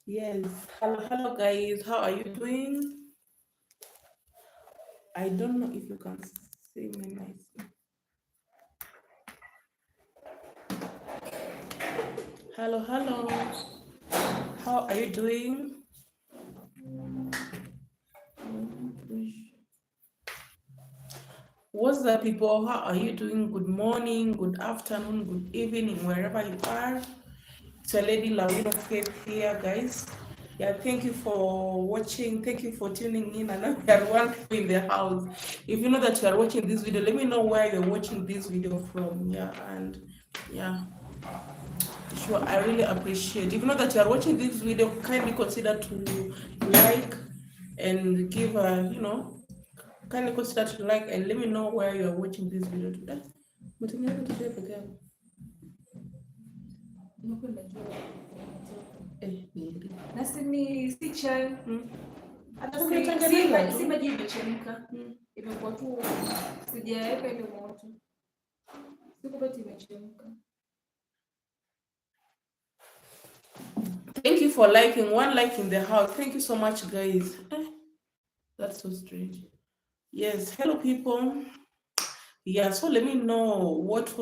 Yes. Hello, guys. How are you doing? I don't know if you can see me nicely. Hello. How are you doing? What's up, people? How are you doing? Good morning, good afternoon, good evening, wherever you are. It's your lady Lawin of Faith here, guys. Yeah, thank you for watching. Thank you for tuning in. I know we are one in the house. If you know that you are watching this video, let me know where you're watching this video from. Yeah, and yeah, sure, I really appreciate. If you know that you are watching this video, kindly consider to like and give a, kindly consider to like and let me know where you are watching this video today. Nasi ni si chai. Hata si maji imechemka. Imekuwa tu sijaweka ile moto. Sikupata imechemka. Thank you for liking. One like in the house. Thank you so much, guys. That's so strange. Yes, hello people. Yeah, so let me know what's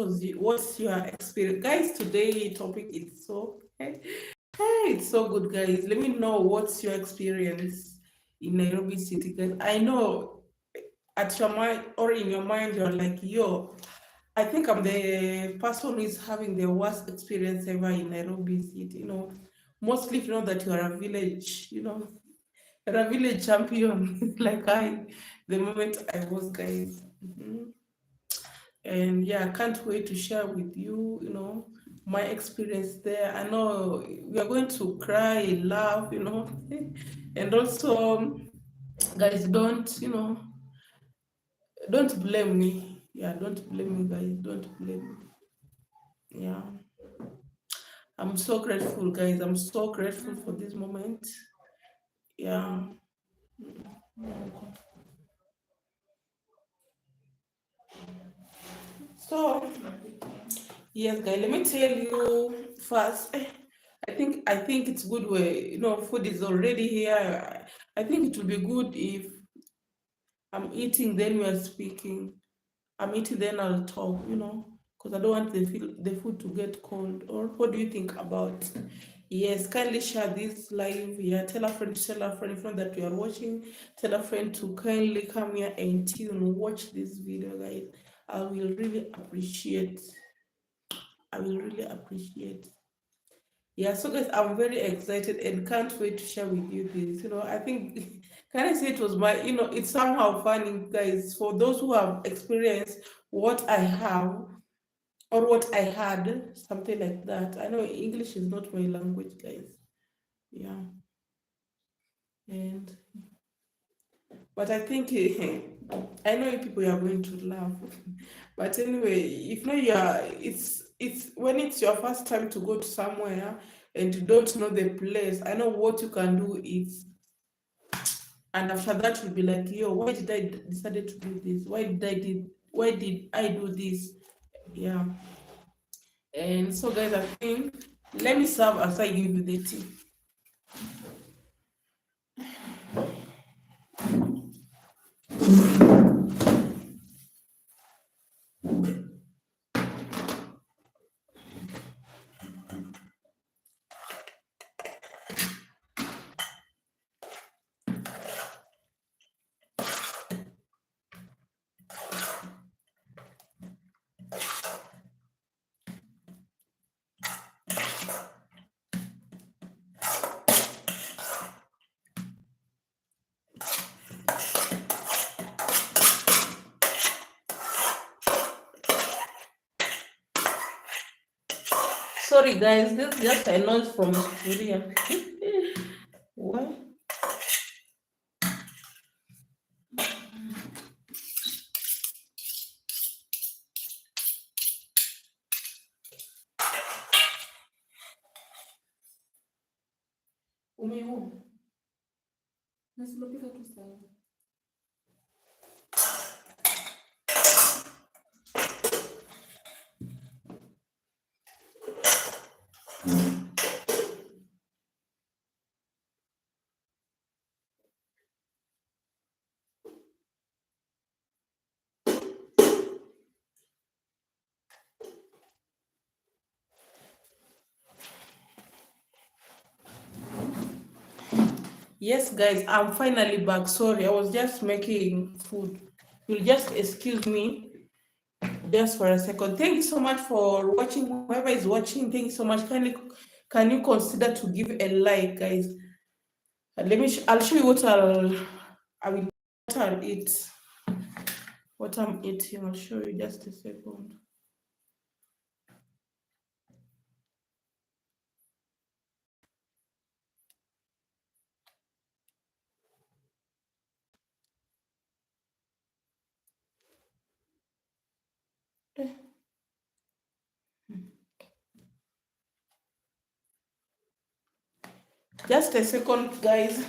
your experience, guys. Today topic is so it's so good, guys. Let me know what's your experience in Nairobi City, guys. I know at your mind or in your mind you're like, yo, I think I'm the person who is having the worst experience ever in Nairobi City. Mostly if you know that you are a village, you're a village champion like the moment I was, guys. And yeah, I can't wait to share with you, my experience there. I know we are going to cry, laugh, and also, guys, don't blame me. Yeah, don't blame me, guys. Don't blame me. Yeah, I'm so grateful, guys. I'm so grateful for this moment. Yeah. So, yes, guys, let me tell you first. I think it's good where food is already here. I think it will be good if I'm eating, then we are speaking. I'm eating, then I'll talk, because I don't want the food to get cold. Or what do you think about? Yes, kindly share this live. Yeah, tell a friend, if not that you are watching, tell a friend to kindly come here and tune, watch this video, guys. I will really appreciate. I will really appreciate. Yeah, so guys, I'm very excited and can't wait to share with you this. I think, can I say it was it's somehow funny, guys, for those who have experienced what I have or what I had, something like that. I know English is not my language, guys. Yeah. And, but I think, I know people are going to laugh. But anyway, if not, it's when it's your first time to go to somewhere and you don't know the place, I know what you can do is, and after that you'll be like, yo, why did I decided to do this? Why did I do this? Yeah. And so, guys, I think let me serve as I give you the tea. Sorry, guys, this is just a noise from Korea. What? Umeona? Nasilopika tu sawa. Yes, guys, I'm finally back. Sorry, I was just making food. You'll just excuse me just for a second. Thank you so much for watching. Whoever is watching, thank you so much. Can you consider to give a like, guys? I'll show you what I'll eat. What I'm eating. I'll show you just a second. Just a second, guys.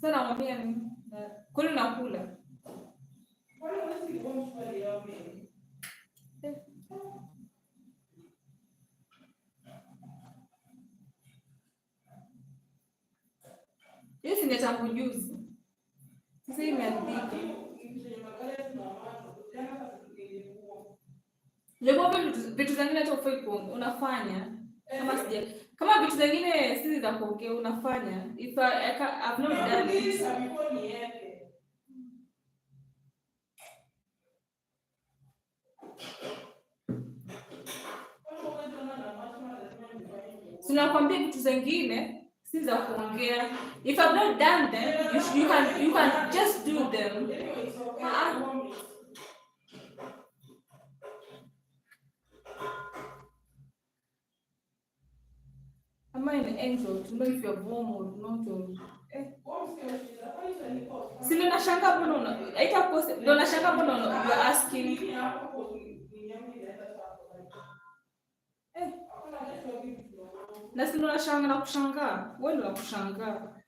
Sasa namwambia nini? Kwani unakula? Hiyo si ni tangu juzi. Sasa imeandika. Leo vitu zingine hata ufai unafanya kama vitu zingine sisi za kuongea unafanya. If I've not done it. Sinakwambia vitu zingine sisi za kuongea. If I've not done them, you can just do them. Am I an angel to know if you're warm or not? Si ndo nashangaa mbona haitakosa, ndo nashangaa mbona you're asking. Na si ndo nashangaa na kushangaa. Wewe ndo nakushangaa.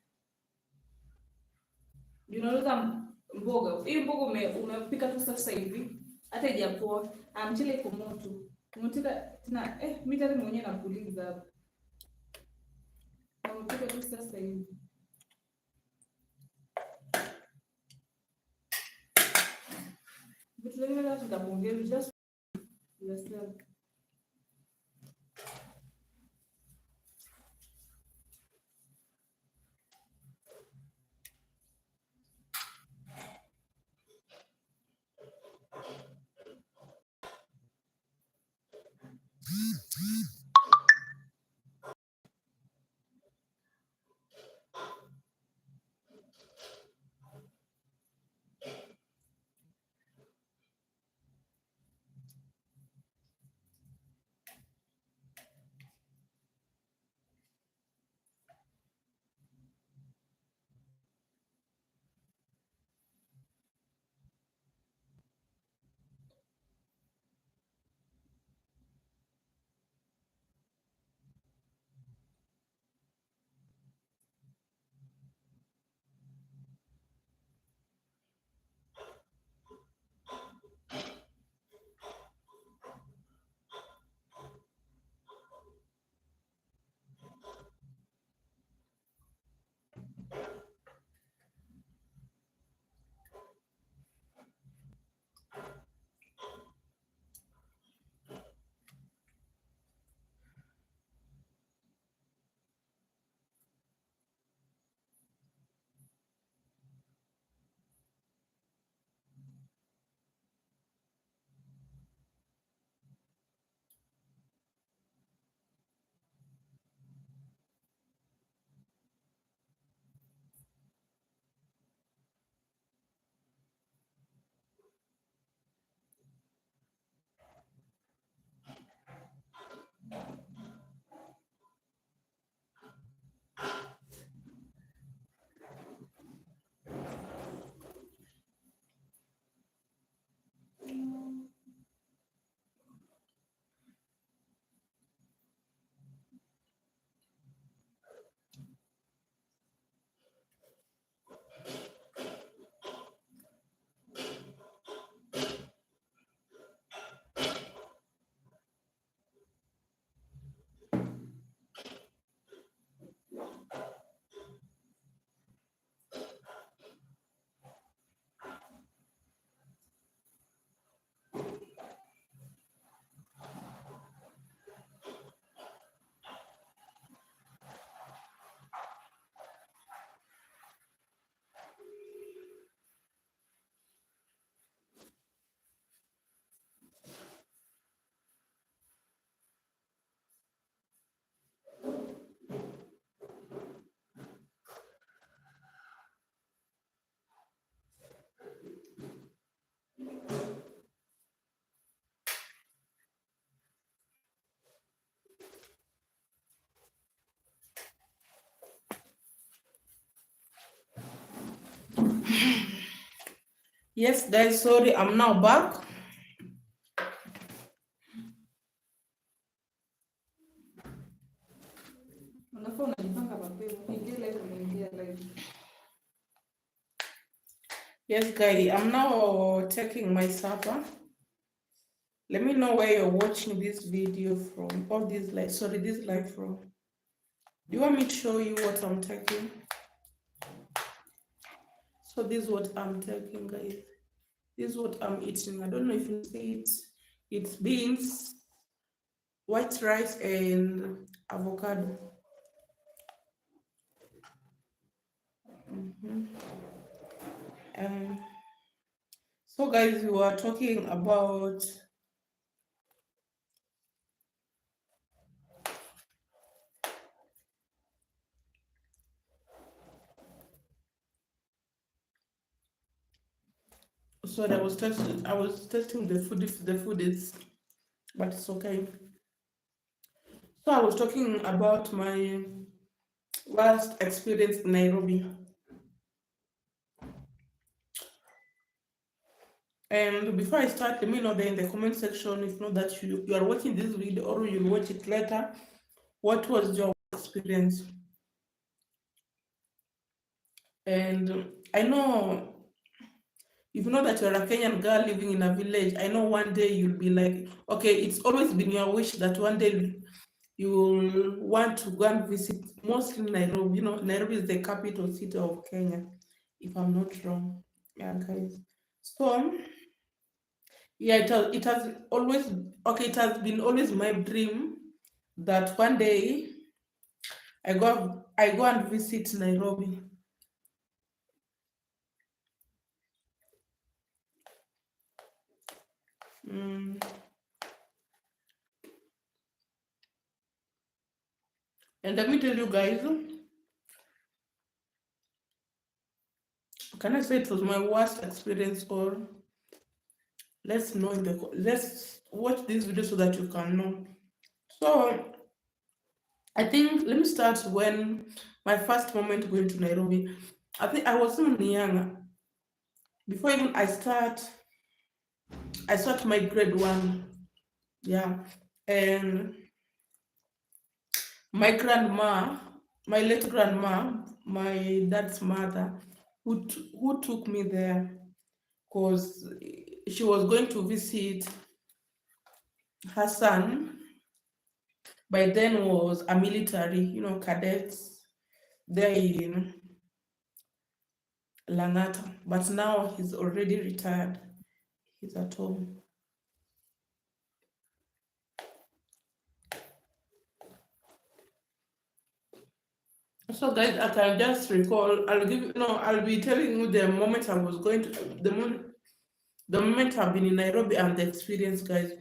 Unauza mboga. Hii mboga umepika tu sasa hivi. Hata ijapoa. Mchele iko moto. Unataka tena mimi tayari mwenyewe nakuuliza hapa. Unataka tu sasa hivi. Vitu vingine lazima tutaongea just yourself. Yes, guys, sorry, I'm now back. Unafaa unajipanga mapema. Ukiingia live unaingia live. Yes, guys, I'm now taking my supper. Let me know where you're watching this video from, or this live from. Do you want me to show you what I'm taking? So this is what I'm taking, guys. This is what I'm eating. I don't know if you see it. It's beans, white rice, and avocado. So guys, we were talking about I was testing the food if the food is, but it's okay. So I was talking about my last experience in Nairobi. And before I start, let me know there in the comment section if not that you are watching this video or you'll watch it later. What was your experience? And I know, if you know that you're a Kenyan girl living in a village, I know one day you'll be like, okay, it's always been your wish that one day you'll want to go and visit mostly Nairobi. You know, Nairobi is the capital city of Kenya, if I'm not wrong. Yeah, guys. So yeah, it has always it has been always my dream that one day I go and visit Nairobi. And let me tell you guys, can I say it was my worst experience, or let's watch this video so that you can know. So I think let me start when my first moment going to Nairobi. I think I was even young. Before even I start my grade 1. Yeah. And my grandma, my late grandma, my dad's mother, who took me there because she was going to visit her son. By then was a military, cadets there in Langata, but now he's already retired. He's at home. So guys, I can just recall, I'll be telling you the moment I was going to, the moment I've been in Nairobi and the experience, guys.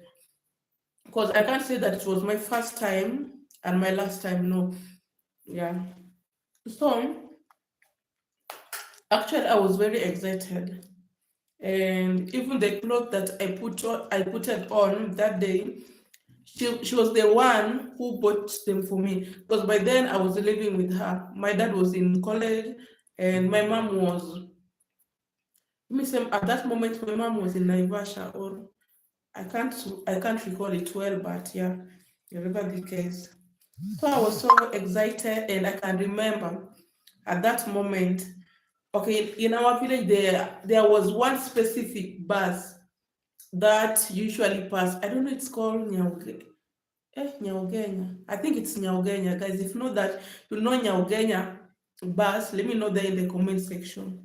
Because I can't say that it was my first time and my last time, no. Yeah. So, actually, I was very excited. And even the clothes that I put it on that day, she was the one who bought them for me, because by then I was living with her. My dad was in college and my mom was, at that moment my mom was in Naivasha, or I can't recall it well, but yeah, whatever the case. So I was so excited, and I can remember at that moment, okay, in our village there was one specific bus that usually pass. I don't know, it's called Nyaugenya. I think it's Nyaugenya, guys. If not that, you know Nyaugenya bus, let me know there in the comment section.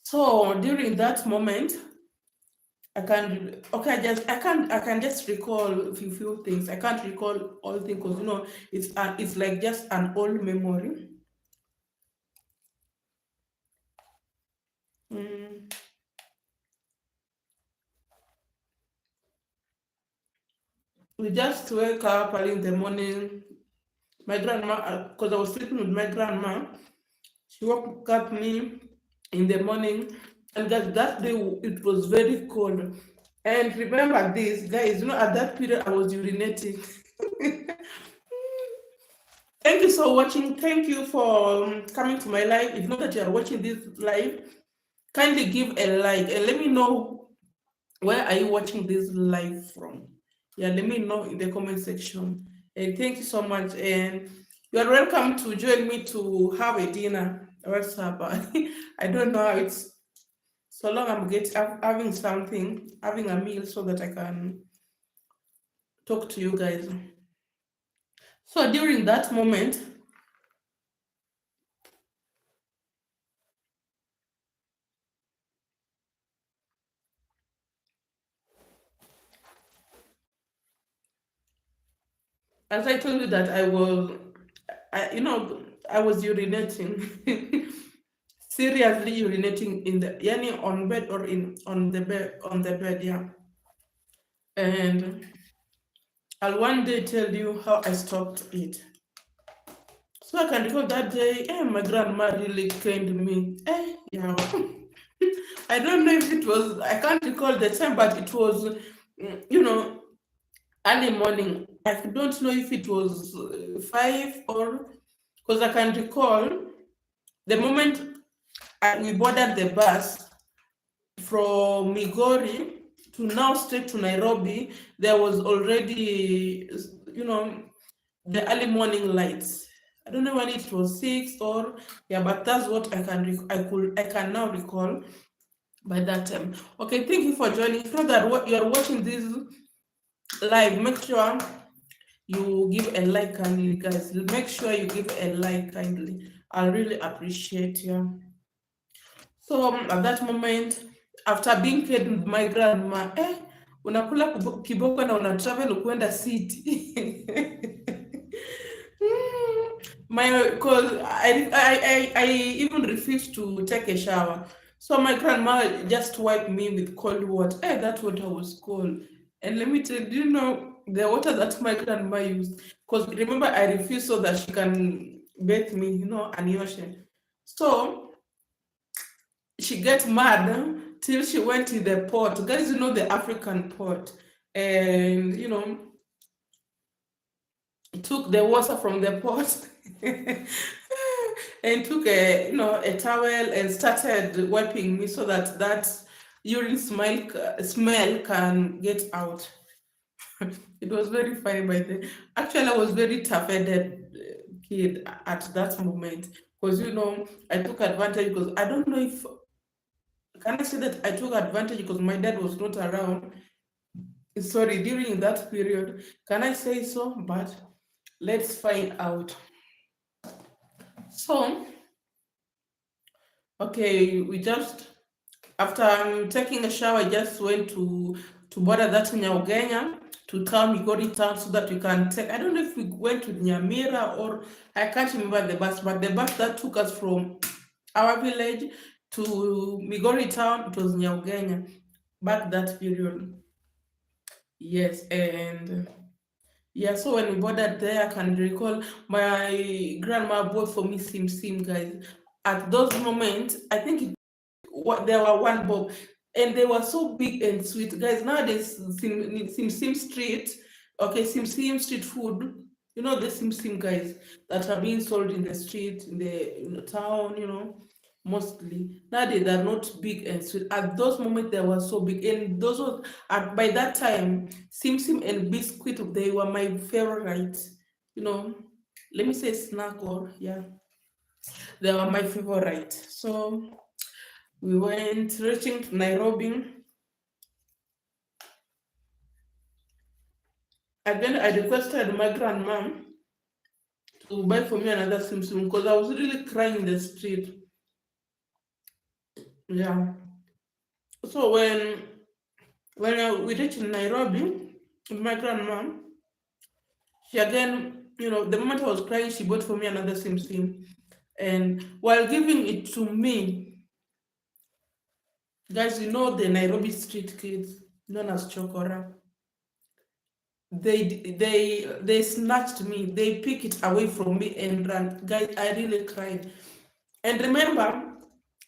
So during that moment, I can just recall a few things. I can't recall all things because it's like just an old memory. We just wake up early in the morning. My grandma, because I was sleeping with my grandma, she woke up me in the morning, and that day it was very cold. And remember this, guys, at that period I was urinating. Thank you for watching. Thank you for coming to my live. If not that you are watching this live, kindly give a like and let me know where are you watching this live from. Yeah, let me know in the comment section. And thank you so much. And you are welcome to join me to have a dinner or supper. I don't know how it's so long having something, having a meal so that I can talk to you guys. So during that moment, as I told you that I was urinating, seriously urinating in the, yani on bed or in on the bed, yeah. And I'll one day tell you how I stopped it. So I can recall that day, my grandma really trained me. Yeah. I don't know if it was, I can't recall the time, but it was, early morning. I don't know if it was 5 or, because I can recall the moment we boarded the bus from Migori to now straight to Nairobi, there was already, the early morning lights. I don't know when it was 6 or, yeah, but that's what I can now recall by that time. Okay, thank you for joining. If not that you're watching this live, make sure you give a like kindly, guys. Make sure you give a like kindly. I really appreciate you. So at that moment, after being paid with my grandma, unakula kiboko na una travel kwenda city. Because I even refused to take a shower. So my grandma just wiped me with cold water. That water was cold. And let me tell you, do you know the water that my grandma used? Because remember, I refused so that she can bathe me, and ocean. So she gets mad till she went to the port. Guys, the African port. And, took the water from the pot and took a towel and started wiping me so that urine smell can get out. It was very funny by then. Actually, I was very tough-headed kid at that moment because I took advantage because I don't know if can I say that I took advantage because my dad was not around. Sorry, during that period. Can I say so? But let's find out. So, okay, we just, after taking a shower, I just went to border that Nyaugenga to town. We got it town so that we can take, I don't know if we went to Nyamira or, I can't remember the bus, but the bus that took us from our village to Migori town, it was Nyaugenga, back that period. Yes, and yeah, so when we boarded there, I can recall my grandma bought for me sim guys. At those moments, I think there were one bob, and they were so big and sweet, guys. Nowadays, sim street, okay, sim street food. The sim guys that are being sold in the street in the town. Mostly nowadays they're not big and sweet. At those moments they were so big, and those were by that time sim and biscuit, they were my favorite. Let me say snack, or yeah, they were my favorite. So we went reaching to Nairobi. Again, I requested my grandma to buy for me another sim because I was really crying in the street. Yeah. So when we reached Nairobi, my grandma, she again, the moment I was crying, she bought for me another sim. And while giving it to me, guys, the Nairobi street kids known as Chokora, they snatched me, they picked it away from me and ran. Guys, I really cried. And remember,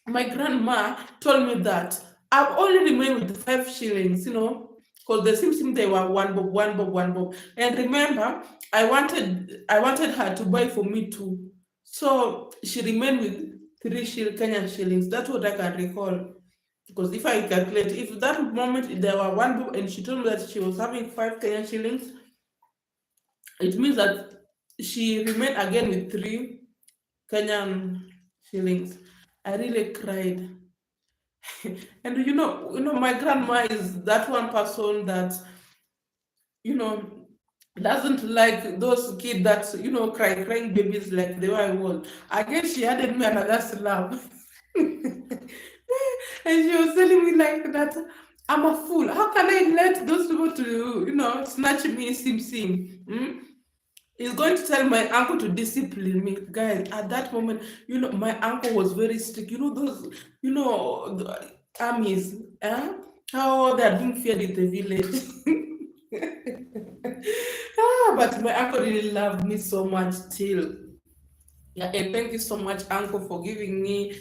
my grandma told me that I've only remained with 5 shillings, because the sim they were one bob. And remember, I wanted her to buy for me too. So she remained with 3 Kenyan shillings. That's what I can recall. Because if I calculate, if that moment there were one book and she told me that she was having 5 Kenyan shillings, it means that she remained again with 3 Kenyan shillings. I really cried. And my grandma is that one person that, you know, doesn't like those kids that, crying babies like the way I was. Again, she added me another slap. And she was telling me like that I'm a fool. How can I let those people to, snatch me, sim? He's going to tell my uncle to discipline me. Guys, at that moment, my uncle was very strict. Those, the armies, how they're being feared in the village. But my uncle really loved me so much still. Yeah, and thank you so much, uncle, for giving me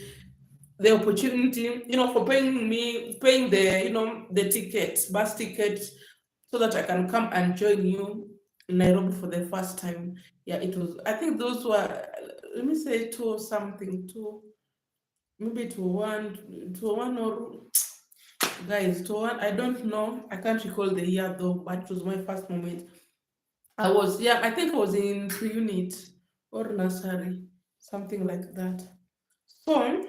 the opportunity, for paying the ticket, bus ticket, so that I can come and join you in Nairobi for the first time. Yeah, it was, I think those were, let me say two or something, maybe to one or, guys, to one, I don't know, I can't recall the year though, but it was my first moment. I think I was in pre-unit or nursery, something like that. So,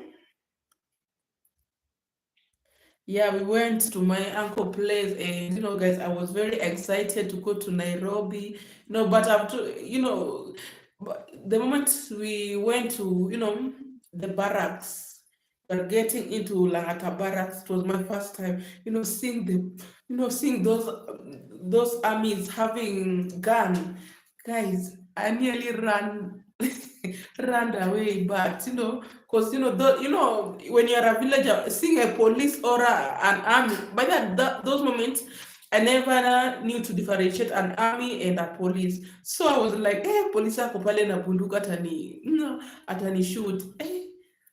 yeah, we went to my uncle place, and guys, I was very excited to go to Nairobi. But after, but the moment we went to, the barracks, we're getting into Langata barracks. It was my first time, seeing seeing those armies having gun. Guys, I nearly ran ran away, but because when you're a villager, seeing a police or an army, by those moments, I never knew to differentiate an army and a police. So I was like, police ako pale na bunduki atani shoot.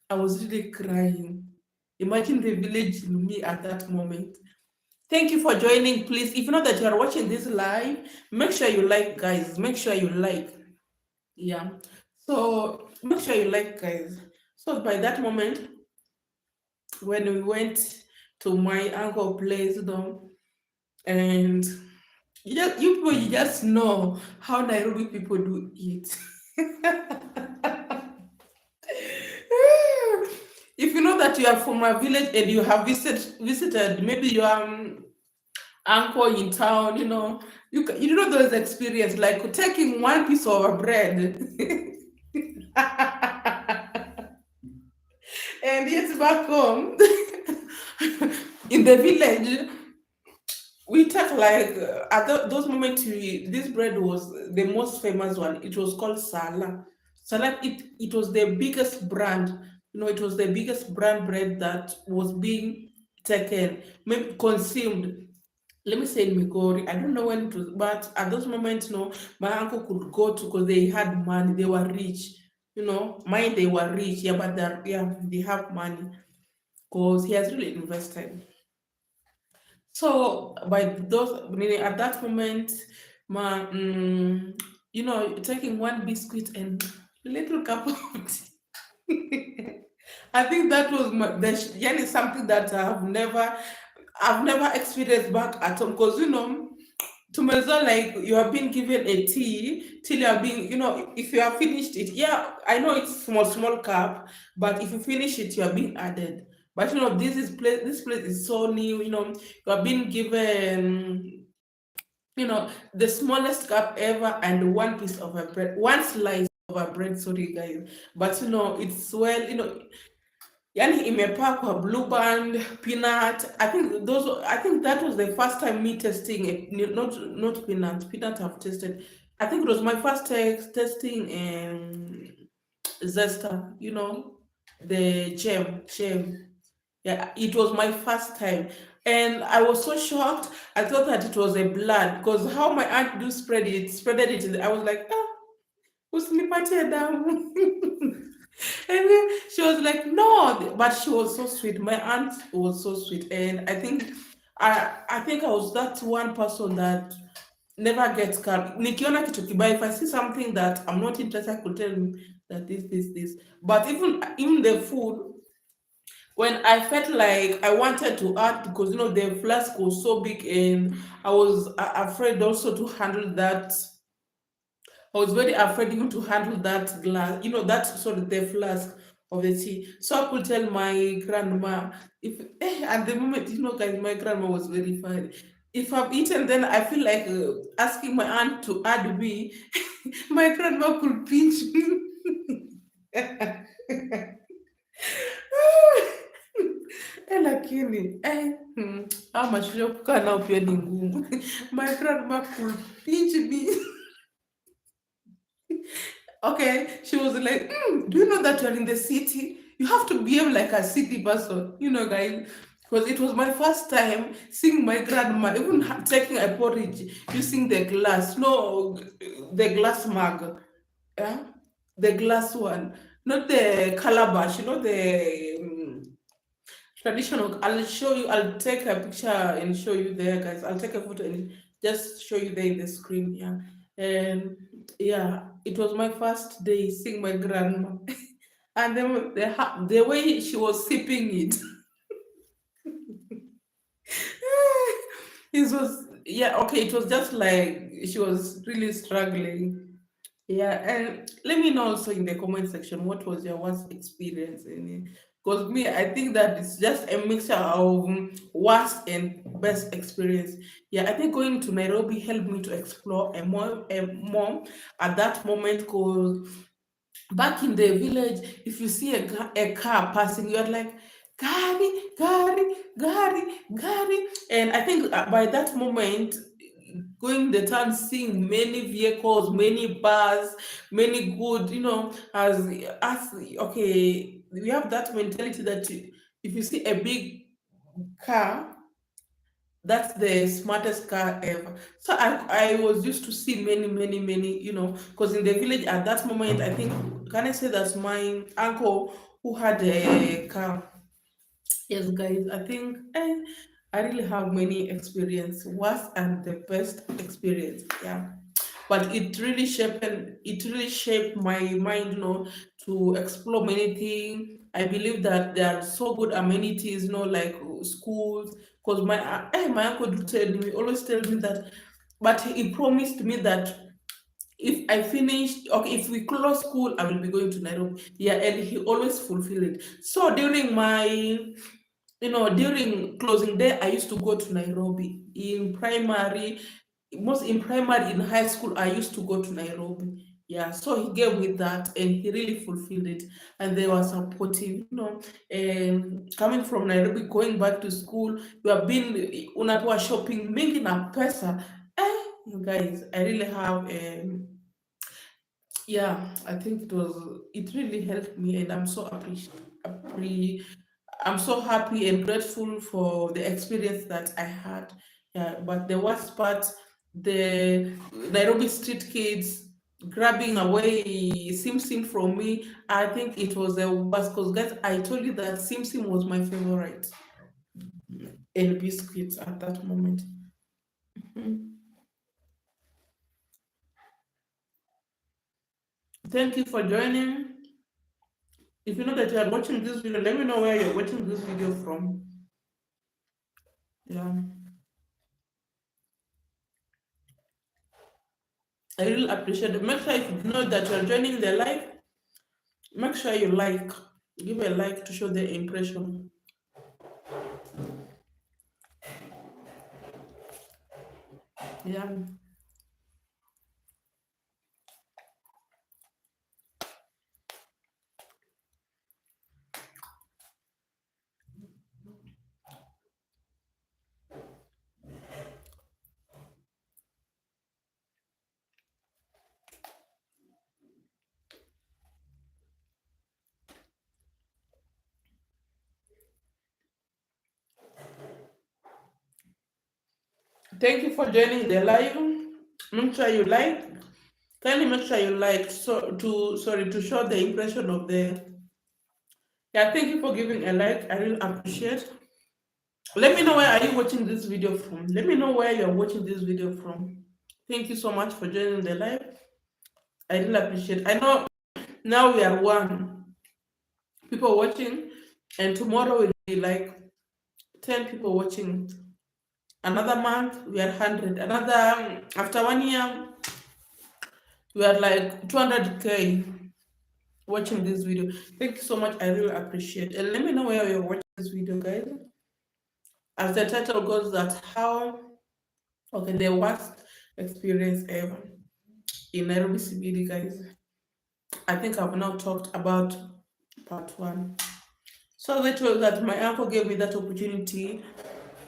I was really crying. Imagine the village in me at that moment. Thank you for joining. Please, if you know that you are watching this live, make sure you like, guys. Make sure you like. Yeah. So make sure you like, guys. So by that moment, when we went to my uncle place, and you people, you just know how Nairobi people do it. If you know that you are from a village and you have visited maybe your uncle in town, you know those experience like taking one piece of bread. And yet back home in the village, we take like those moments. This bread was the most famous one. It was called Sala. Sala. It was the biggest brand. It was the biggest brand bread that was being taken, maybe consumed. Let me say in Migori. I don't know when it was, but at those moments, my uncle could go to because they had money. They were rich. Mine they were rich. Yeah, but they have money because he has really invested. So by those, meaning at that moment, my taking one biscuit and little cup of tea. I think that was yani something that I've never experienced back at home because to measure like you are being given a tea till you are being, if you have finished it, yeah, I know it's small cup, but if you finish it, you are being added. But this place is so new, you are being given, the smallest cup ever and one piece of a bread, one slice of a bread, sorry guys. But it's well, yani imepakwa blue band, peanut. I think that was the first time me testing it. Not peanut. Peanut I've tasted. I think it was my first testing zesta. The gem. Yeah, it was my first time, and I was so shocked. I thought that it was a blood because how my aunt do spreaded it. I was like, usinipatie damu. And then she was like, no, but she was so sweet. My aunt was so sweet, and I think I was that one person that never gets calm. Nikiona kitu kibaya, if I see something that I'm not interested, I could tell me that this. But even the food, when I felt like I wanted to add, because the flask was so big, and I was afraid also to handle that. I was very afraid even to handle that glass, that sorry, the flask of the tea. So I could tell my grandma, if at the moment, guys, my grandma was very funny. If I've eaten, then I feel like asking my aunt to add me. My grandma could pinch me. Lakini ama shule kukaa nao pia ni ngumu. My grandma could pinch me. Okay, she was like, do you know that you're in the city? You have to behave like a city person, guys. Because it was my first time seeing my grandma even taking a porridge using the glass, no, the glass mug, yeah, the glass one, not the calabash, the traditional. I'll show you. I'll take a picture and show you there, guys. I'll take a photo and just show you there in the screen. Yeah, and yeah, it was my first day seeing my grandma, and then the way she was sipping it, it was, yeah, okay. It was just like she was really struggling. Yeah, and let me know also in the comment section what was your worst experience in it. Because me, I think that it's just a mixture of worst and best experience. Yeah, I think going to Nairobi helped me to explore more at that moment. Because back in the village, if you see a car passing, you're like, Gari, Gari, Gari, Gari. And I think by that moment, going the town, seeing many vehicles, many bars, many good, as okay, we have that mentality that if you see a big car, that's the smartest car ever. So I was used to see many, many, many, because in the village at that moment, I think, can I say that's my uncle who had a car. Yes, guys, I think I really have many experience, worst and the best experience. Yeah, but it really shaped my mind, to explore many things. I believe that there are so good amenities, like schools. Because my uncle do always tell me that, but he promised me that if I finish, okay, if we close school, I will be going to Nairobi. Yeah, and he always fulfill it. So during closing day, I used to go to Nairobi in primary, most in primary, in high school, I used to go to Nairobi. Yeah, so he gave me that and he really fulfilled it. And they were supportive, and coming from Nairobi, going back to school, you have been unapewa shopping mingi na pesa. Guys, I really have yeah, I think it really helped me, and I'm so I'm so happy and grateful for the experience that I had. Yeah, but the worst part, the Nairobi street kids grabbing away Sim Sim from me, I think it was the worst, because guys, I told you that Sim Sim was my favorite and biscuits at that moment. Mhm. Thank you for joining. If you know that you are watching this video, let me know where you're watching this video from. Yeah, I really appreciate it. Make sure if you know that you're joining the live, make sure you give a like to show the impression. Yeah, thank you for joining the live. Make sure you like. Kindly make sure you like, to show the impression of the. Yeah, thank you for giving a like. I really appreciate. Let me know where are you watching this video from. Let me know where you're watching this video from. Thank you so much for joining the live. I really appreciate. I know now we are one people watching, and tomorrow we like 10 people watching. Another month, we are 100. Another, after 1 year, we are like 200K watching this video. Thank you so much. I really appreciate it. And let me know where you're watching this video, guys. As the title goes, that how, okay, the worst experience ever in Nairobi CBD, guys. I think I've now talked about part one. So they told that my uncle gave me that opportunity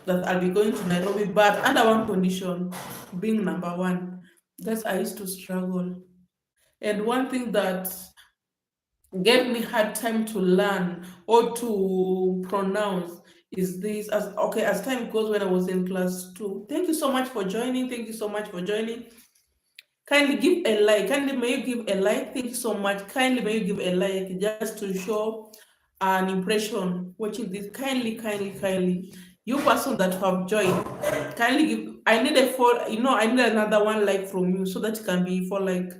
that I'll be going to Nairobi, but under one condition, being number one. That's I used to struggle. And one thing that gave me hard time to learn or to pronounce is this, as time goes, when I was in class 2. Thank you so much for joining. Thank you so much for joining. Kindly give a like. Kindly may you give a like. Thank you so much. Kindly may you give a like just to show an impression watching this. Kindly. You person that have joined, kindly give. I need a four. I need another one like from you so that it can be for like.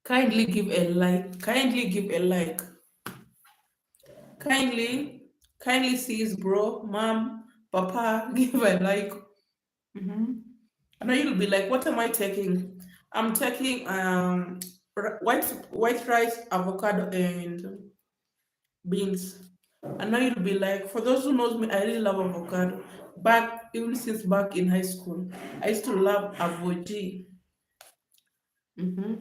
Kindly give a like. Kindly give a like. Kindly sees bro, mom, papa, give a like. I know you'll be like, what am I taking? I'm taking white rice, avocado, and beans. I know you'll be like, for those who knows me, I really love avocado. Even since back in high school, I used to love avoji. Mm-hmm.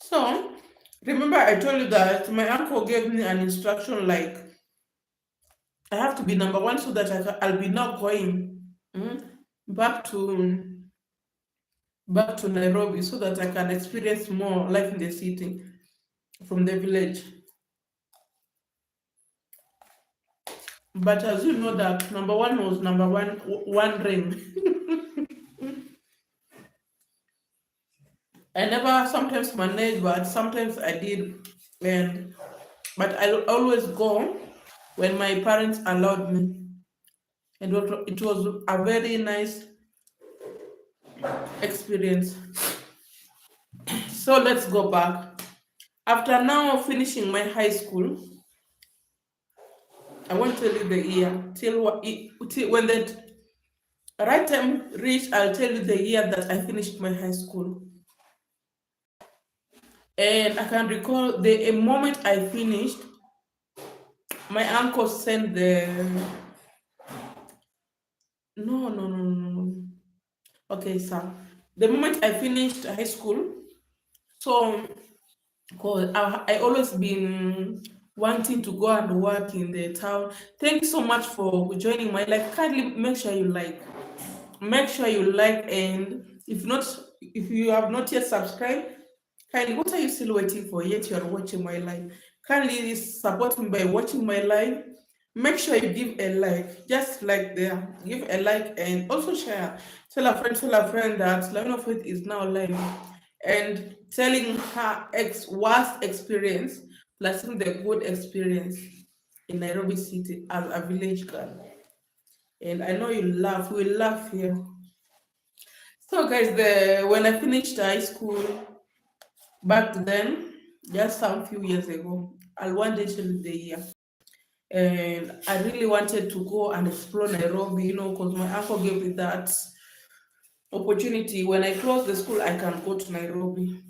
So, remember I told you that my uncle gave me an instruction like I have to be number one so that I'll be now going back to Nairobi so that I can experience more life in the city from the village. But as you know that number one was number one ring. I never sometimes managed, but sometimes I did, but I always go when my parents allowed me, and it was a very nice experience. So let's go back. After now finishing my high school, I won't tell you the year till when that right time reached. I'll tell you the year that I finished my high school. And I can recall a moment I finished, my uncle sent no. Okay, sir. The moment I finished high school, so because I always been wanting to go and work in the town. Thank you so much for joining my life. Kindly make sure you like. Make sure you like, and if you have not yet subscribed, kindly, what are you still waiting for? Yet you are watching my live. Kindly support me by watching my live. Make sure you give a like, just like there. Give a like and also share. Tell a friend that Line of Faith is now live, and telling her worst experience plus the good experience in Nairobi City as a village girl. And I know you laugh. We laugh here. So guys, when I finished high school back then, just some few years ago, I'll one day tell you the year. And I really wanted to go and explore Nairobi, because my uncle gave me that opportunity. When I close the school, I can go to Nairobi.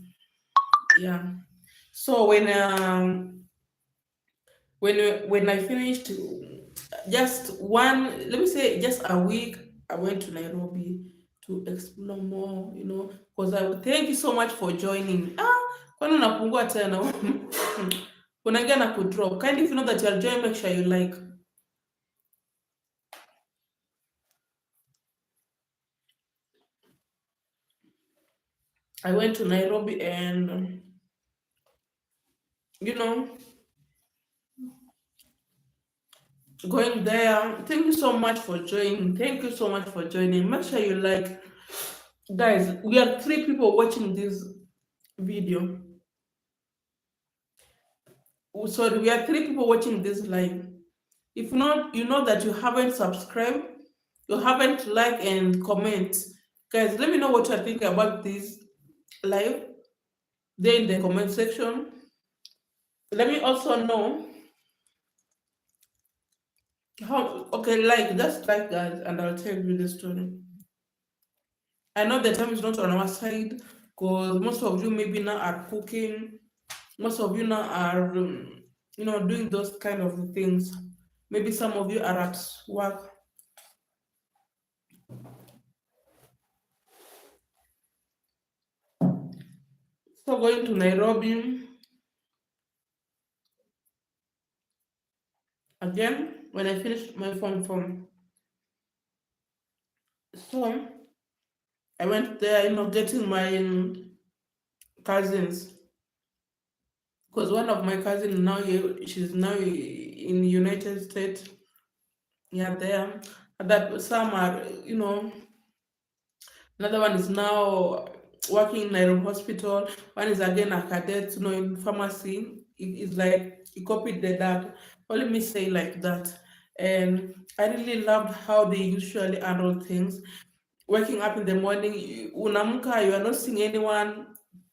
Yeah. So when I finished, let me say just a week, I went to Nairobi to explore more, because thank you so much for joining. Kwani unapungua tena? Unaingia na kudrop. Kindly, if you know that you are joining, make sure you like. I went to Nairobi and going there. Thank you so much for joining. Thank you so much for joining. Make sure you like. Guys, we are 3 people watching this video. sorry, we are 3 people watching this live. If not, you know that you haven't subscribed, you haven't like and comment. Guys, let me know what you're thinking about this live there in the comment section. Let me also know how, okay, like, just like, guys, and I'll tell you the story. I know the time is not on our side because most of you maybe now are cooking, most of you now are, doing those kind of things. Maybe some of you are at work. So going to Nairobi again when I finished my form. So I went there, getting my cousins. Because one of my cousins now, she's now in United States. Yeah, there. That some are, another one is now working in Nairobi hospital. One is again a cadet, in pharmacy. It's like he copied the dad. Only me say like that. And I really loved how they usually handle things. Waking up in the morning, unamka, you are not seeing anyone.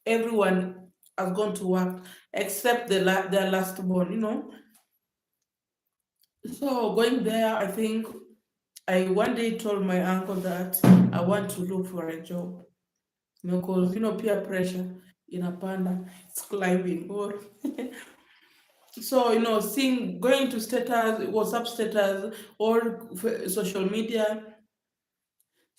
Everyone has gone to work except their last born. So going there, I think I one day told my uncle that I want to look for a job. Because peer pressure in a panda, it's climbing. Or so seeing going to status, WhatsApp status, or social media,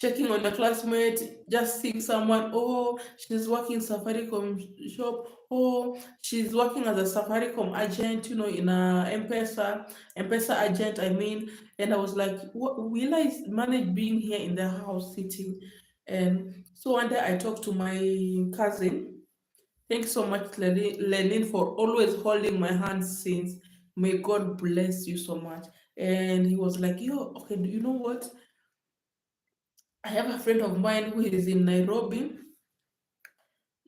checking on your classmate, just seeing someone, oh, she's working Safaricom shop, oh, she's working as a Safaricom agent, in a M-Pesa agent, I mean. And I was like, will I manage being here in the house sitting? And so one day I talked to my cousin. Thanks so much, Lenin, for always holding my hand since. May God bless you so much. And he was like, yo, okay, do you know what? I have a friend of mine who is in Nairobi,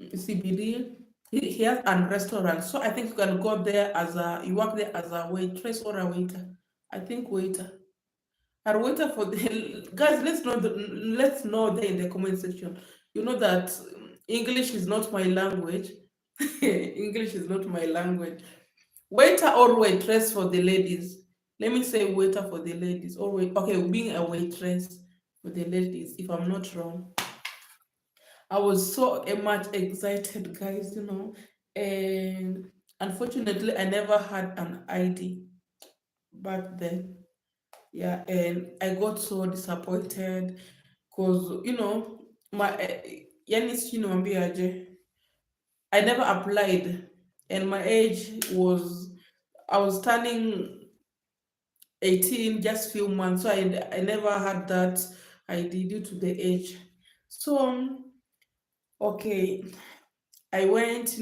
CBD. He has a restaurant, so I think you can go there you work there as a waitress or a waiter. I think waiter. A waiter for the guys. Let's know there in the comment section. You know that English is not my language. English is not my language. Waiter or waitress for the ladies. Let me say waiter for the ladies. Or wait, okay, being a waitress for the ladies, if I'm not wrong. I was so much excited, guys. And unfortunately, I never had an ID back then. Yeah, and I got so disappointed because, my yani sijui niwaambiaje, I never applied, and my age was, I was turning 18 just few months, so I never had that ID due to the age. So, okay, I went,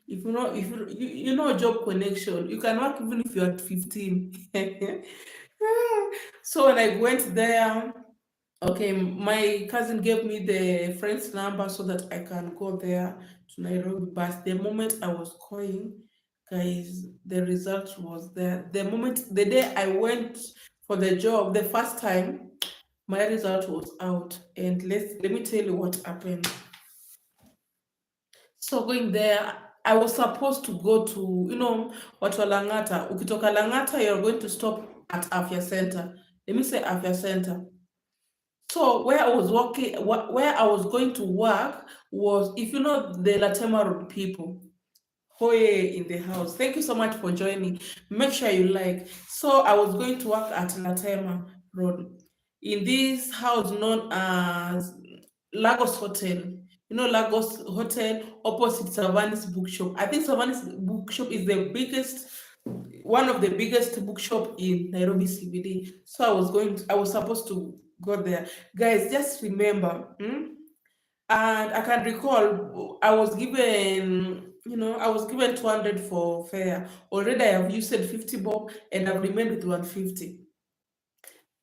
if you know job connection, you can work even if you're at 15. So when I went there, okay, my cousin gave me the friend's number so that I can go there to Nairobi. But the moment I was going, guys, the result was there. The day I went for the job, the first time, my result was out. And let me tell you what happened. So going there, I was supposed to go to, watu wa Lang'ata. Ukitoka Lang'ata, you're going to stop at Afya Center. Let me say Afya Center. So where I was working, where I was going to work was, if you know the Latema Road people, Hoye in the house. Thank you so much for joining. Make sure you like. So I was going to work at Latema Road in this house known as Lagos Hotel. Lagos Hotel opposite Savani's bookshop. I think Savani's bookshop is one of the biggest bookshop in Nairobi CBD. So I was supposed to go there. Guys, just remember, and I can recall I was given 200 for fare. Already I have used 50 bob and I've remained with 150.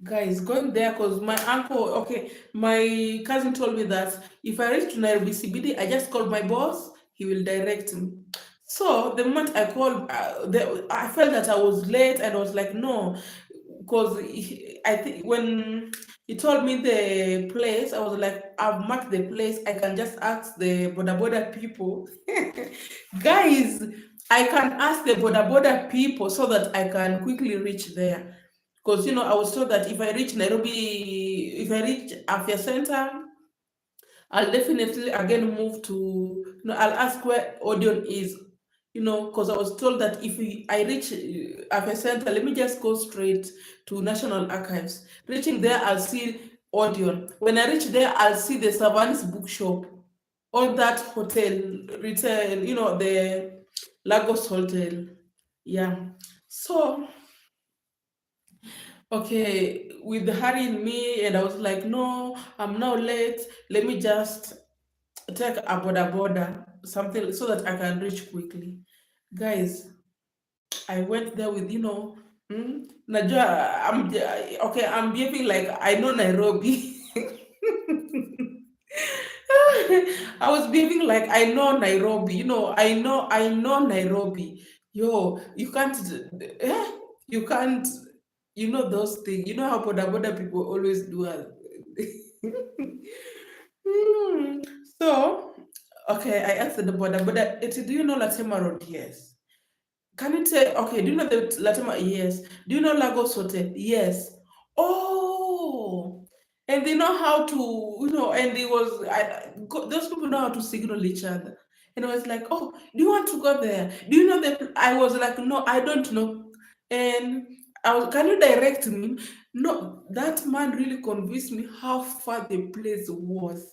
Guys, going there because my cousin told me that if I reach to Nairobi CBD, I just call my boss, he will direct me. So the moment I called, I felt that I was late, and I was like, no, because I think when he told me the place, I was like, I've marked the place. I can just ask the boda people. Guys, I can ask the boda people so that I can quickly reach there. Because I was told that if I reach Nairobi, if I reach Afya Center, I'll definitely again move to, I'll ask where Odeon is, because I was told that if I reach Afya Center, let me just go straight to National Archives. Reaching there, I'll see Odeon. When I reach there, I'll see the Savanis bookshop, all that hotel, retail, the Lagos Hotel. Yeah. So, okay, with hurrying me, and I was like, no, I'm now late. Let me just take a border something so that I can reach quickly. Guys, I went there with, Najwa, okay, I'm behaving like I know Nairobi. I was behaving like I know Nairobi, I know Nairobi. Yo, you can't, you can't, those things. You know how border people always do. Hmm. So, okay, I asked the border, do you know Latema Road? Yes. Can you say, okay, do you know the Latema? Yes. Do you know Lagos Hotel? Yes. Oh, and they know how to, and it was, those people know how to signal each other. And I was like, oh, do you want to go there? Do you know the, I was like, no, I don't know. And can you direct me? No, that man really convinced me how far the place was.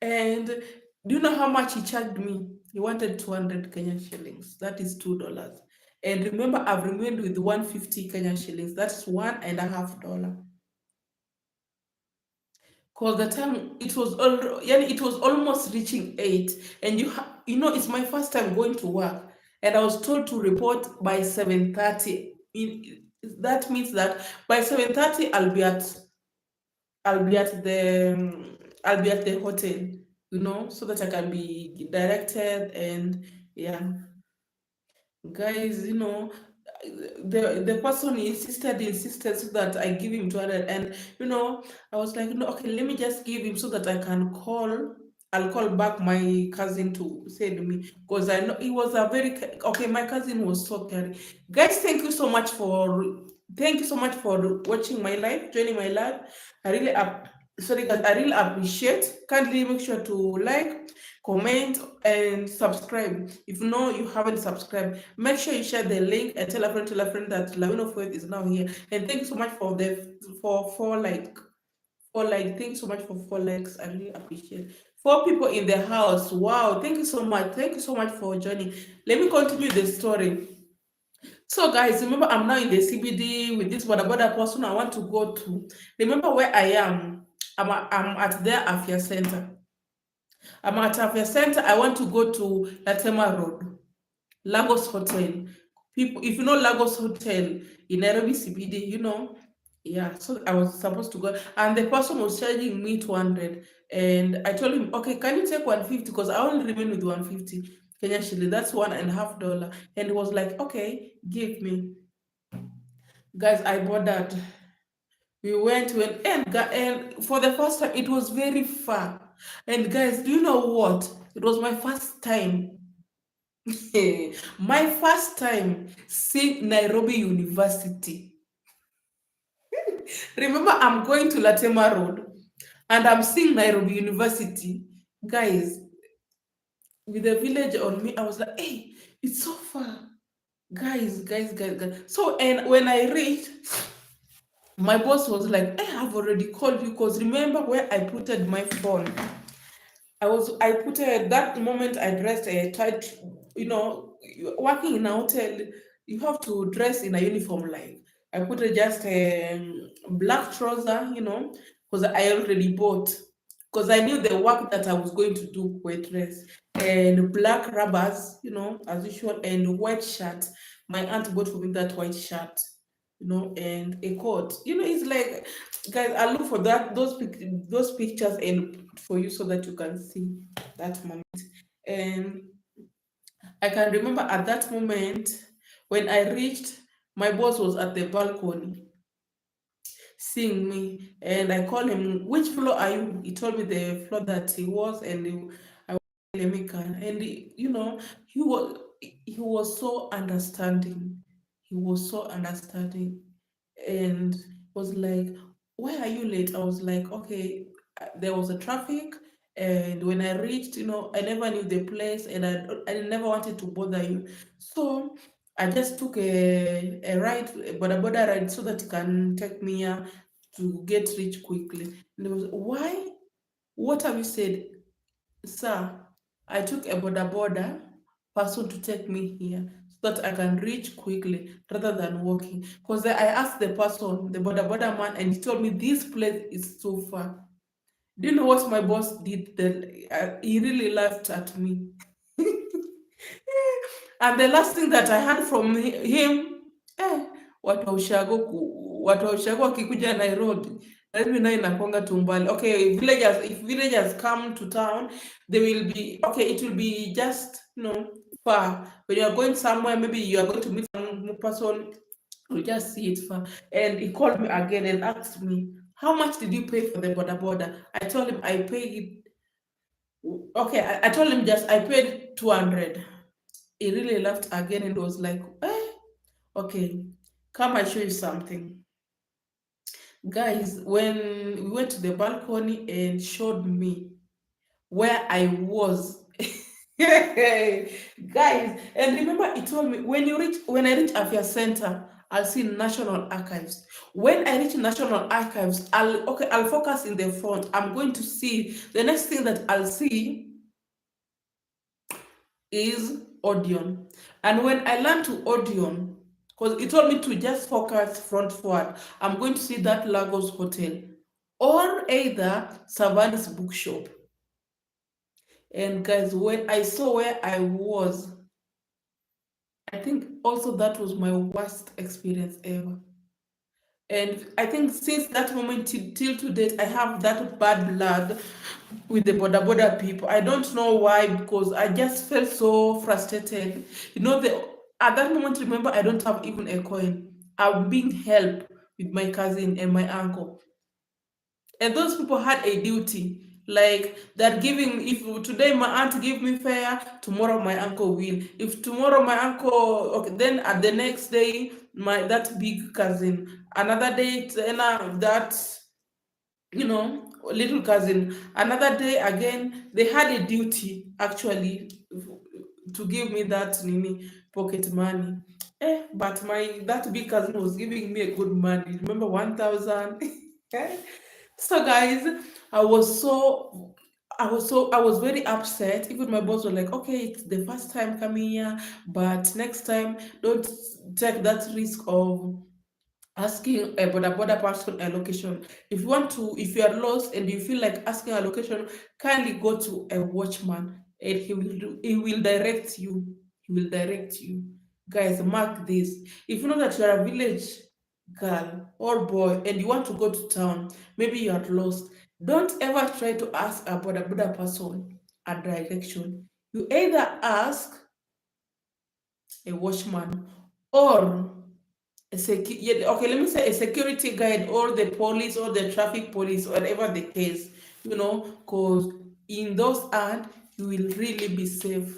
And do you know how much he charged me? He wanted 200 Kenyan shillings. That is $2. And remember, I've remained with 150 Kenyan shillings. That's $1.50. Because the time it was almost reaching 8. And it's my first time going to work. And I was told to report by 7:30. That means that by 7:30 I'll be at the hotel, so that I can be directed. And yeah, guys, the person insisted so that I give him 200. And I was like, no, okay, let me just give him so that I'll call back my cousin to send me, because I know he was a very okay. My cousin was so caring. Guys, thank you so much for watching my live, joining my live. I really sorry guys, I really appreciate. Kindly make sure to like, comment, and subscribe. If you haven't subscribed, make sure you share the link and tell a friend that Lavin of Faith is now here. And thank you so much for thank you so much for 4 likes. I really appreciate. 4 people in the house. Wow, thank you so much. Thank you so much for joining. Let me continue the story. So guys, remember, I'm now in the CBD with this border person I want to go to. Remember where I am. I'm at their Afia Center. I'm at Afia Center. I want to go to Latema Road, Lagos Hotel. People, if you know Lagos Hotel in Nairobi CBD, yeah. So I was supposed to go, and the person was charging me 200, and I told him, okay, can you take 150, because I only remain with 150 Kenya shilling. That's $1.50, and he was like, okay, give me. Guys, I bought that. We went and for the first time, it was very far. And guys, do you know what? It was my first time. My first time seeing Nairobi University. Remember, I'm going to Latema Road and I'm seeing Nairobi University. Guys, with the village on me, I was like, hey, it's so far. Guys. So, and when I reached, my boss was like, hey, I've already called you, because remember where I putted my phone. I put that moment I dressed a tight, working in a hotel, you have to dress in a uniform. Like, I put just a black trouser, because I already bought, because I knew the work that I was going to do with dress, and black rubbers, as usual, and white shirt. My aunt bought for me that white shirt, and a coat. It's like, guys, I look for those pictures and for you so that you can see that moment. And I can remember at that moment when I reached, my boss was at the balcony seeing me, and I called him, which floor are you? He told me the floor that he was, and I was Lemika, and he was he was so understanding. He was so understanding, and was like, "Why are you late?" I was like, "Okay, there was a traffic." And when I reached, I never knew the place, and I never wanted to bother you. So I just took a ride, a boda ride, so that he can take me here to get rich quickly. And he was, why? What have you said? Sir, I took a boda person to take me here so that I can reach quickly rather than walking. Because I asked the person, the boda man, and he told me this place is so far. Do you know what my boss did then? He really laughed at me. And the last thing that I heard from him, eh, watu wa ushago wakikuja Nairobi, Nairobi nayo inakuanga tumbali. Okay, if villagers come to town, they will be, okay, it will be just, far. When you are going somewhere, maybe you are going to meet some person, you just see it far. And he called me again and asked me, how much did you pay for the border? I told him I paid, okay, I told him just I paid 200. He really laughed again and was like, okay, come I show you something. Guys, when we went to the balcony and showed me where I was. Guys, and remember he told me when I reach Afya Center, I'll see National Archives. When I reach National Archives, I'll focus in the front. I'm going to see the next thing that I'll see is Odeon. And when I learned to Odeon, because it told me to just focus front forward, I'm going to see that Lagos Hotel or either Savani's bookshop. And guys, when I saw where I was, I think also that was my worst experience ever. And I think since that moment till to date, I have that bad blood with the border people. I don't know why, because I just felt so frustrated. At that moment, remember, I don't have even a coin. I'm being helped with my cousin and my uncle. And those people had a duty, like that giving, if today my aunt give me fare, tomorrow my uncle will. If tomorrow my uncle, okay, then at the next day, that big cousin, another day, that, little cousin, another day again, they had a duty actually to give me that nini pocket money. But that big cousin was giving me a good money. Remember 1,000? So guys, I was very upset. Even my boss was like, okay, it's the first time coming here, but next time don't take that risk of asking a border person a location. If you are lost and you feel like asking a location, kindly go to a watchman and he will direct you. He will direct you. Guys, mark this. If you know that you are a village girl or boy and you want to go to town, maybe you are lost, don't ever try to ask a border person a direction. You either ask a watchman or okay, let me say a security guide or the police or the traffic police, whatever the case, because in those hands, you will really be safe,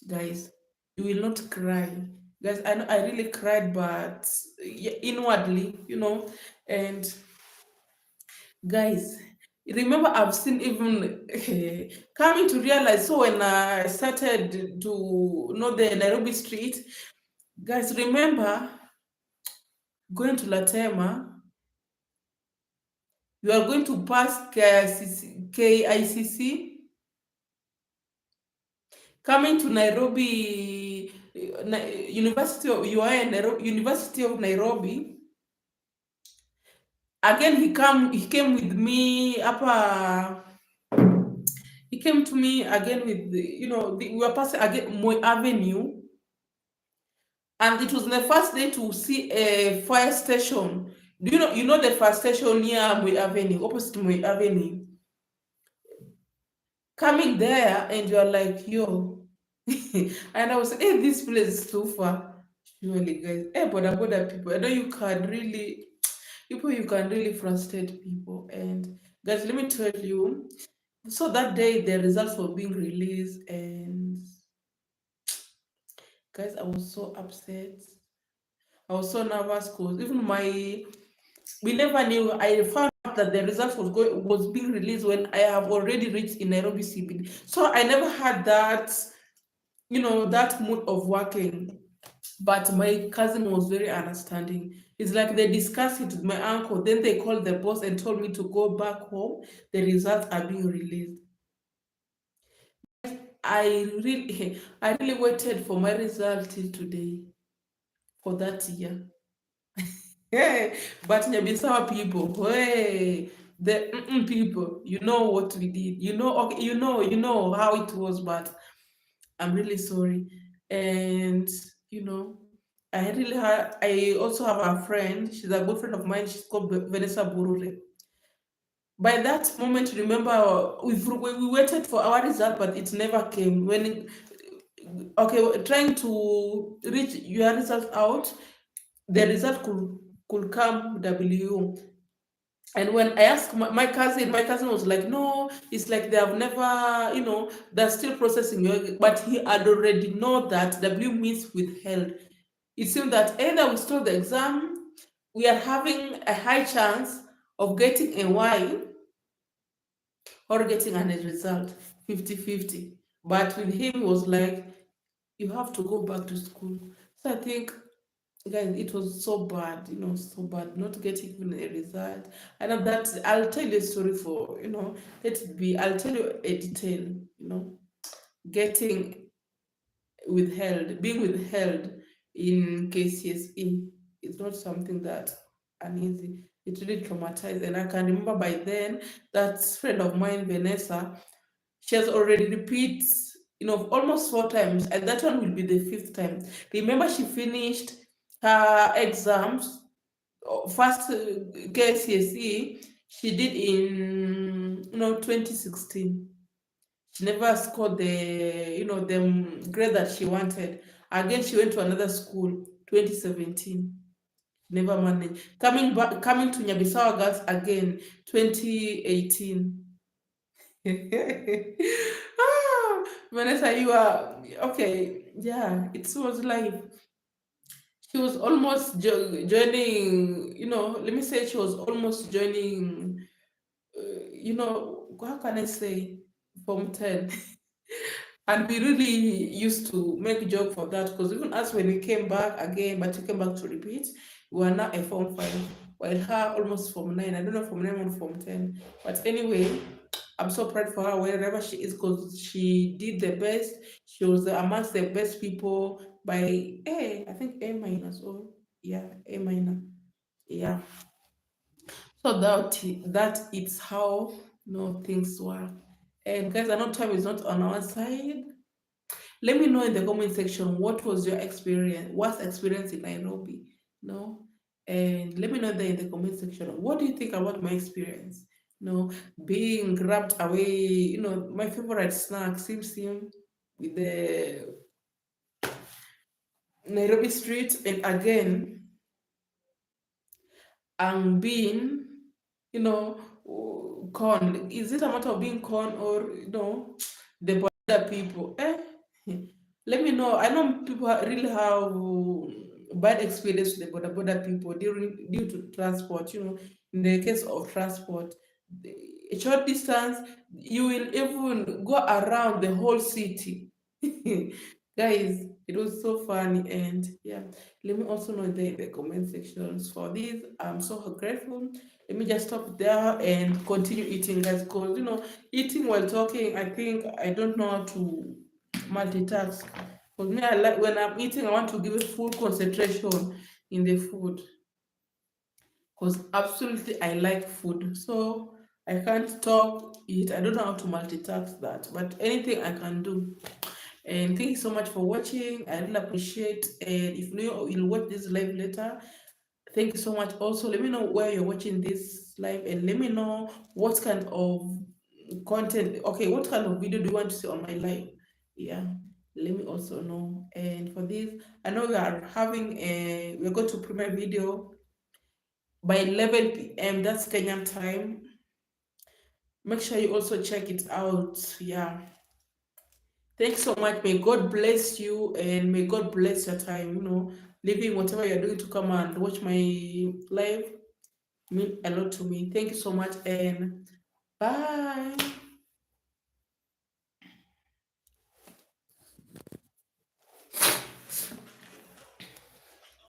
guys. You will not cry. Guys, I know I really cried, but inwardly, and guys, remember I've seen even coming to realize, so when I started to know the Nairobi street, guys, remember going to Latema, you are going to pass KICC, coming to Nairobi, University of Nairobi. Again, he came with me up. He came to me again with we were passing again Moi Avenue, and it was the first day to see a fire station. Do you know the fire station near Moi Avenue, opposite Moi Avenue? Coming there and you're like, yo, And I was, hey, this place is too far. Surely, guys. Hey, but people, I know you can really, people, you can really frustrate people. And guys, let me tell you, so that day the results were being released, and guys, I was so upset. I was so nervous because even we never knew. I found out that the result was being released when I have already reached in Nairobi CBD. So I never had that, that mood of working. But my cousin was very understanding. It's like they discussed it with my uncle, then they called the boss and told me to go back home. The results are being released. I really waited for my result till today for that year. Hey, but Nyabisawa people, hey, the people, you know what we did. You know, okay, you know how it was, but I'm really sorry. And I also have a friend. She's a good friend of mine. She's called Vanessa Burure. By that moment, remember, we waited for our result, but it never came. Okay, trying to reach your result out, the result could come W. And when I asked my cousin was like, no, it's like they have never, they're still processing your, but he had already know that W means withheld. It seemed that either we stole the exam, we are having a high chance of getting a Y or getting an end result, 50-50. But with him, it was like, you have to go back to school. So I think, guys, it was so bad, so bad not getting even a result. I know that I'll tell you a story for, let it be, I'll tell you a detail, getting being withheld in KCSE is not something that uneasy. It really traumatized. And I can remember by then that friend of mine, Vanessa, she has already repeated, almost 4 times, and that one will be the fifth time. Remember, she finished her exams, first KCSE, she did in 2016. She never scored the grade that she wanted. Again, she went to another school, 2017. Never managed. Coming to Nyabisawa Girls again, 2018. Ah, Vanessa, you are okay. Yeah, it was like she was almost joining. Let me say she was almost joining. How can I say, Form 10? And we really used to make joke for that because even us when we came back again, but we came back to repeat, we were now a Form 5, while her almost Form 9. I don't know Form 9 or Form 10. But anyway, I'm so proud for her wherever she is because she did the best. She was amongst the best people by A, I think A minus. Oh, yeah, A minor. Yeah. So that it's how things work. And guys, I know time is not on our side. Let me know in the comment section what was your experience, what's experience in Nairobi, no? And let me know there in the comment section. What do you think about my experience? Being grabbed away, my favorite snack, sim with the Nairobi street, and again, I'm being, you know, con. Is it a matter of being con or the other people? Let me know. I know people really have bad experience with the border people due to transport. In the case of transport, a short distance, you will even go around the whole city. Guys, it was so funny, and yeah, let me also know in the comment sections for this. I'm so grateful. Let me just stop there and continue eating, guys, because eating while talking, I think I don't know how to multitask. Because me, I like when I'm eating, I want to give it full concentration in the food. Because absolutely I like food. So I can't talk, eat. I don't know how to multitask that, but anything I can do. And thank you so much for watching. I really appreciate. And if you'll watch this live later, thank you so much. Also, let me know where you're watching this live, and let me know what kind of content. Okay, what kind of video do you want to see on my live? Yeah. let me also know. And for this, I know we are having we're going to premiere video by 11 p.m. That's Kenyan time. Make sure you also check it out. Yeah. Thanks so much. May God bless you and may God bless your time. Leaving whatever you're doing to come and watch my live mean a lot to me. Thank you so much and bye.